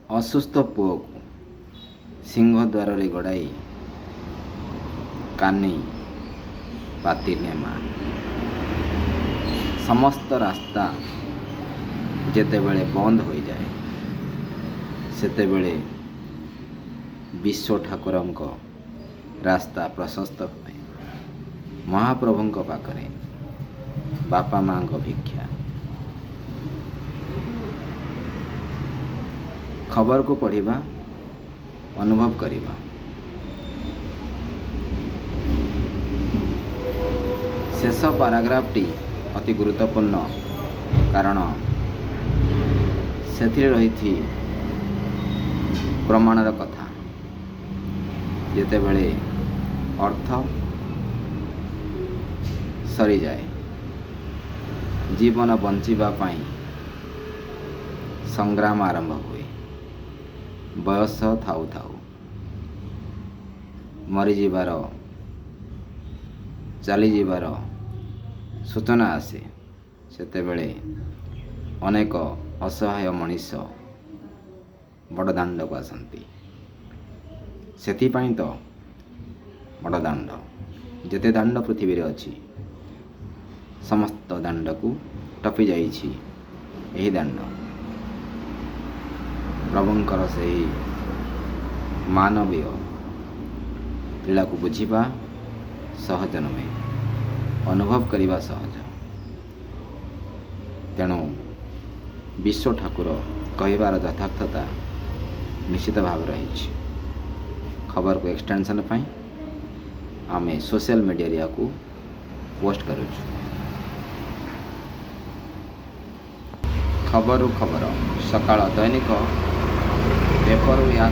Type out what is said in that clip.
ଅସୁସ୍ଥ ପୁଅକୁ ସିଂହ ଦ୍ୱାରରେ ଗଡ଼ାଇ କାନି ପାତିଲେ ମା। ସମସ୍ତ ରାସ୍ତା ଯେତେବେଳେ ବନ୍ଦ ହୋଇଯାଏ ସେତେବେଳେ ବିଶ୍ୱ ଠାକୁରଙ୍କ ରାସ୍ତା ପ୍ରଶସ୍ତ ହୁଏ। ମହାପ୍ରଭୁଙ୍କ ପାଖରେ ବାପା ମାଙ୍କ ଭିକ୍ଷା। ଖବରକୁ ପଢ଼ିବା, ଅନୁଭବ କରିବା। ଶେଷ ପାରାଗ୍ରାଫଟି ଅତି ଗୁରୁତ୍ୱପୂର୍ଣ୍ଣ, କାରଣ ସେଥିରେ ରହିଛି ପ୍ରମାଣର କଥା। ଯେତେବେଳେ ଅର୍ଥ ସରିଯାଏ, ଜୀବନ ବଞ୍ଚିବା ପାଇଁ ସଂଗ୍ରାମ ଆରମ୍ଭ ହୁଏ। ବୟସ ଥାଉ ଥାଉ ମରିଯିବାର, ଚାଲିଯିବାର ସୂଚନା ଆସେ। ସେତେବେଳେ ଅନେକ ଅସହାୟ ମଣିଷ ବଡ଼ଦାଣ୍ଡକୁ ଆସନ୍ତି। ସେଥିପାଇଁ ତ ବଡ଼ଦାଣ୍ଡ। ଯେତେ ଦାଣ୍ଡ ପୃଥିବୀରେ ଅଛି, ସମସ୍ତ ଦାଣ୍ଡକୁ ଟପି ଯାଇଛି ଏହି ଦାଣ୍ଡ। ପ୍ରଭୁଙ୍କର ସେହି ମାନବୀୟ ଲୀଳାକୁ ବୁଝିବା ସହଜ ନୁହେଁ, ଅନୁଭବ କରିବା ସହଜ। ତେଣୁ ବିଶ୍ୱ ଠାକୁର କହିବାର ଯଥାର୍ଥତା ନିଶ୍ଚିତ ଭାବରେ ରହିଛି। ଖବରକୁ ଏକ୍ସଟେନସନ୍ ପାଇଁ ଆମେ ସୋସିଆଲ ମିଡ଼ିଆରେ ଏହାକୁ ପୋଷ୍ଟ କରୁଛୁ। ଖବରରୁ ଖବର, ସକାଳ ଦୈନିକ ପେପରରୁ ଏହା